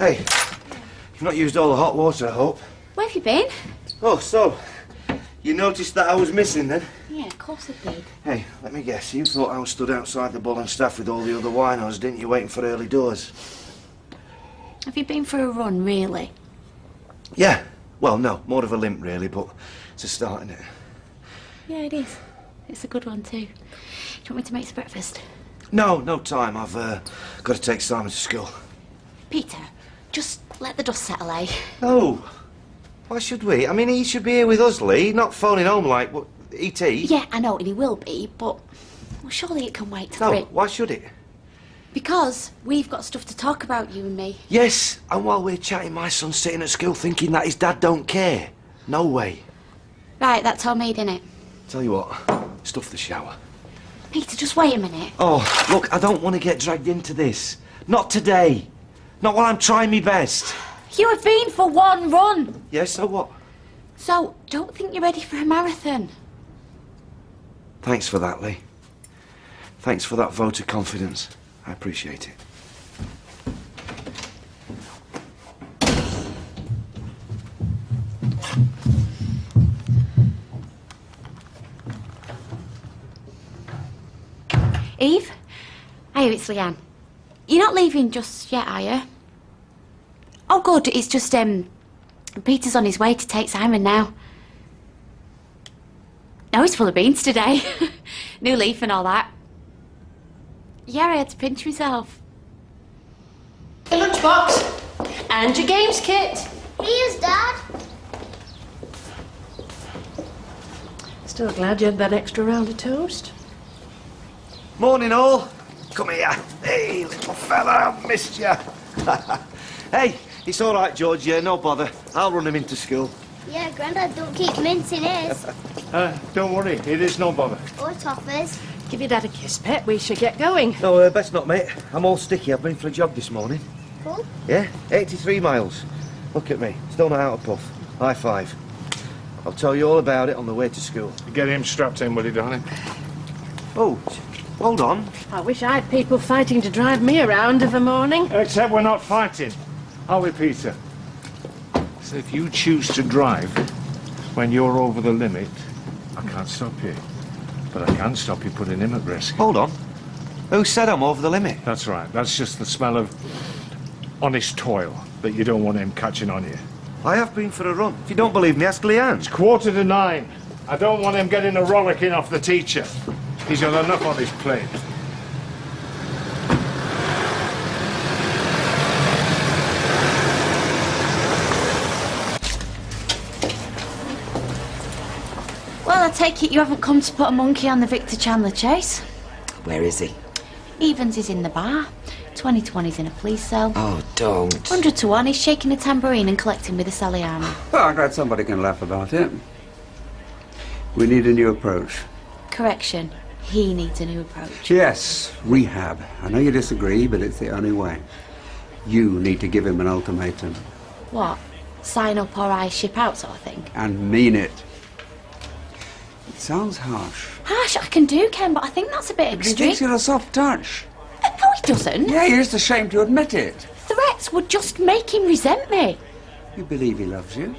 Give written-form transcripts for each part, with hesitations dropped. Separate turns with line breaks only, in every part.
Hey, you've not used all the hot water, I hope.
Where have you been?
Oh, so, you noticed that I was missing then?
Yeah, of course I did.
Hey, let me guess, you thought I was stood outside the Bull and Staff with all the other winos, didn't you, waiting for early doors?
Have you been for a run, really?
Yeah. Well, no, more of a limp, really, but it's a start, isn't it?
Yeah, it is. It's a good one, too. Do you want me to make some breakfast?
No, no time. I've got to take Simon to school.
Peter, just let the dust settle, eh?
No. Why should we? I mean, he should be here with us, Lee, not phoning home like, what, E.T.?
Yeah, I know, and he will be, but well, surely it can wait till
No, why should it?
Because we've got stuff to talk about, you and me.
Yes, and while we're chatting, my son's sitting at school thinking that his dad don't care. No way.
Right, that's all made, innit?
Tell you what, stuff the shower.
Peter, just wait a minute.
Oh, look, I don't want to get dragged into this. Not today. Not while I'm trying my best.
You have been for one run.
Yes, so what?
So, don't think you're ready for a marathon.
Thanks for that, Lee. Thanks for that vote of confidence. I appreciate it.
Eve? Hiya, it's Leanne. You're not leaving just yet, are you? Oh, good. It's just, Peter's on his way to take Simon now. Oh, he's full of beans today. New leaf and all that. Yeah, I had to pinch myself.
Your lunchbox and your games kit.
Here's Dad.
Still glad you had that extra round of toast.
Morning, all. Come here. Hey, little fella, I've missed you. Hey, it's all right, George. Yeah, no bother. I'll run him into school.
Yeah, Grandad don't keep mincing his.
Don't worry, it is no bother.
Or toffers.
Give your dad a kiss, Pet. We should get going.
No, best not, mate. I'm all sticky. I've been for a jog this morning.
Cool.
Yeah, 83 miles. Look at me. Still not out of puff. High five. I'll tell you all about it on the way to school.
Get him strapped in, will you, darling?
Oh, hold on.
I wish I had people fighting to drive me around of a morning.
Except we're not fighting, are we, Peter? So if you choose to drive when you're over the limit, I can't stop you. But I can stop you putting him at risk.
Hold on. Who said I'm over the limit?
That's right. That's just the smell of honest toil that you don't want him catching on you.
I have been for a run. If you don't believe me, ask Leanne.
It's 9:15. I don't want him getting a rollicking off the teacher. He's got enough on his plate.
Well, I take it you haven't come to put a monkey on the Victor Chandler chase.
Where is he?
Evans is in the bar. 20 to 1 he's in a police cell.
Oh, don't.
100 to 1 he's shaking a tambourine and collecting with a Saliano.
Well, I'm glad somebody can laugh about it. We need a new approach.
Correction, he needs a new approach.
Yes, rehab. I know you disagree, but it's the only way. You need to give him an ultimatum.
What? Sign up or I ship out sort of thing?
And mean it. It sounds harsh.
Harsh, I can do, Ken, but I think that's a bit
He
extreme.
thinks you're a soft touch.
No, he doesn't.
Yeah, you're just ashamed to admit it.
Threats would just make him resent me.
You believe he loves you?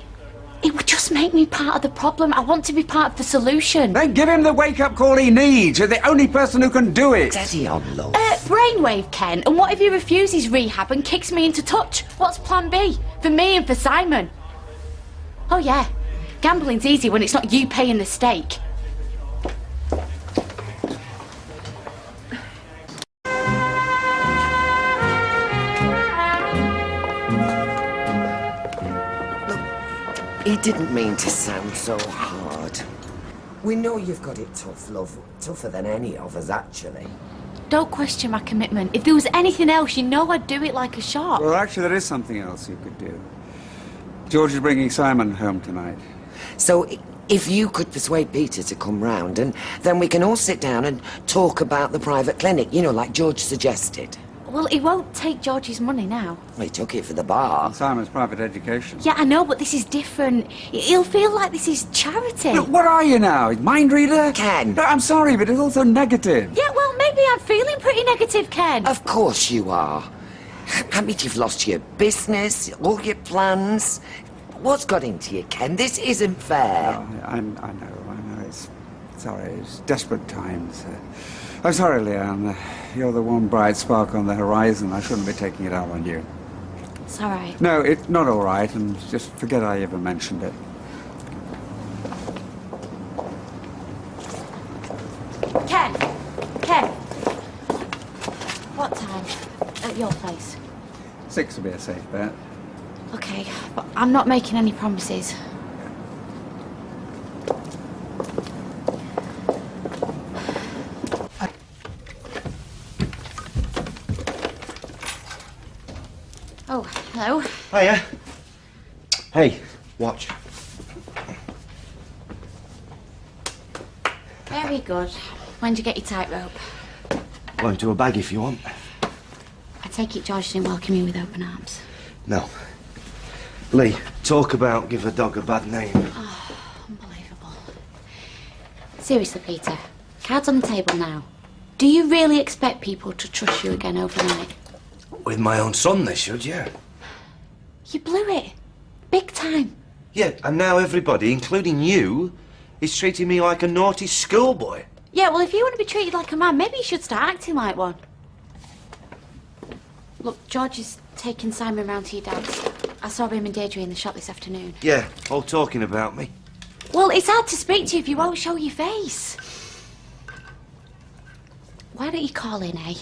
It would just make me part of the problem. I want to be part of the solution.
Then give him the wake-up call he needs. You're the only person who can do it.
Steady on, love.
Brainwave, Ken. And what if he refuses rehab and kicks me into touch? What's plan B? For me and for Simon? Oh, yeah. Gambling's easy when it's not you paying the stake.
He didn't mean to sound so hard. We know you've got it tough, love. Tougher than any of us, actually.
Don't question my commitment. If there was anything else, you know I'd do it like a shot.
Well, actually, there is something else you could do. George is bringing Simon home tonight.
So, if you could persuade Peter to come round, and then we can all sit down and talk about the private clinic, you know, like George suggested.
Well, he won't take George's money now.
Well, he took it for the bar.
Simon's private education.
Yeah, I know, but this is different. He'll feel like this is charity.
Look, what are you now? Mind reader?
Ken.
No, I'm sorry, but it's also negative.
Yeah, well, maybe I'm feeling pretty negative, Ken.
Of course you are. I mean, you've lost your business, all your plans. What's got into you, Ken? This isn't fair.
Oh, I know. Sorry, it's desperate times. I'm sorry, Leanne. You're the one bright spark on the horizon. I shouldn't be taking it out on you.
It's all right.
No, it's not all right, and just forget I ever mentioned it.
Ken! What time? At your place?
6 would be a safe bet.
Okay, but I'm not making any promises. Oh, hello.
Hiya. Hey, watch.
Very good. When did you get your tightrope?
Go into a bag if you want.
I take it George didn't welcome you with open arms.
No. Lee, talk about give a dog a bad name.
Oh, unbelievable. Seriously, Peter, cards on the table now. Do you really expect people to trust you again overnight?
With my own son, they should, yeah.
You blew it. Big time.
Yeah, and now everybody, including you, is treating me like a naughty schoolboy.
Yeah, well, if you want to be treated like a man, maybe you should start acting like one. Look, George is taking Simon round to your dad's. I saw him and Deirdre in the shop this afternoon.
Yeah, all talking about me.
Well, it's hard to speak to you if you won't show your face. Why don't you call in, eh?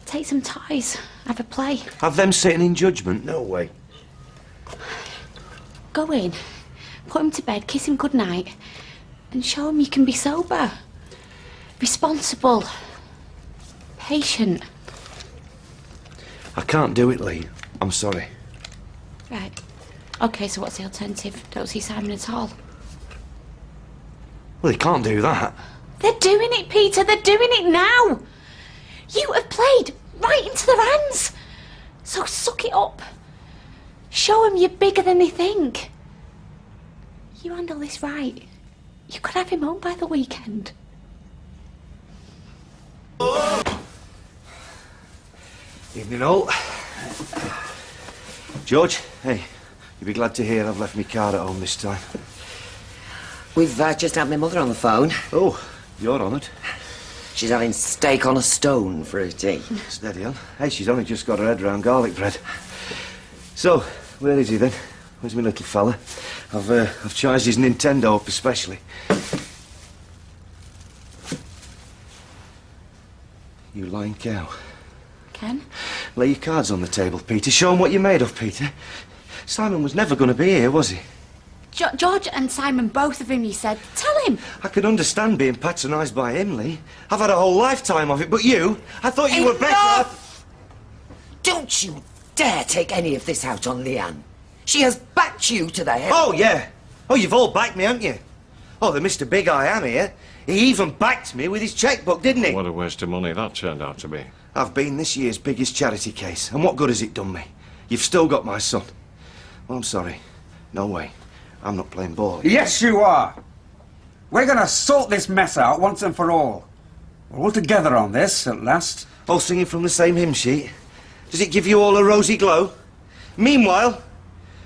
Take some toys, have a play.
Have them sitting in judgment? No way.
Go in, put him to bed, kiss him goodnight, and show him you can be sober, responsible, patient.
I can't do it, Lee. I'm sorry.
Right. Okay, so what's the alternative? Don't see Simon at all?
Well, he can't do that.
They're doing it, Peter. They're doing it now. You have played right into their hands. So suck it up. Show them you're bigger than they think. You handle this right, you could have him home by the weekend.
Evening all. George, hey, you'll be glad to hear I've left my card at home this time.
We've just had my mother on the phone.
Oh, you're honoured.
She's having steak on a stone for her tea.
Steady on. Hey, she's only just got her head around garlic bread. So, where is he then? Where's my little fella? I've charged his Nintendo up especially. You lying cow.
Ken?
Lay your cards on the table, Peter. Show him what you're made of, Peter. Simon was never going to be here, was he?
George and Simon, both of them, you said. Tell him.
I could understand being patronised by him, Lee. I've had a whole lifetime of it, but you, I thought you were better.
Enough! Don't you dare take any of this out on Leanne. She has backed you to the hill.
Oh, yeah. Oh, you've all backed me, haven't you? Oh, the Mr. Big I Am here. He even backed me with his chequebook, didn't he?
What a waste of money that turned out to be.
I've been this year's biggest charity case, and what good has it done me? You've still got my son. Well, I'm sorry. No way. I'm not playing ball.
Yes, you are. We're going to sort this mess out once and for all. We're all together on this, at last.
All singing from the same hymn sheet. Does it give you all a rosy glow? Meanwhile,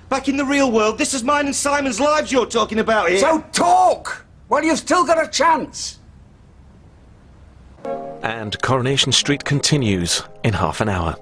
back in the real world, this is mine and Simon's lives you're talking about here.
So talk, while you've still got a chance.
And Coronation Street continues in half an hour.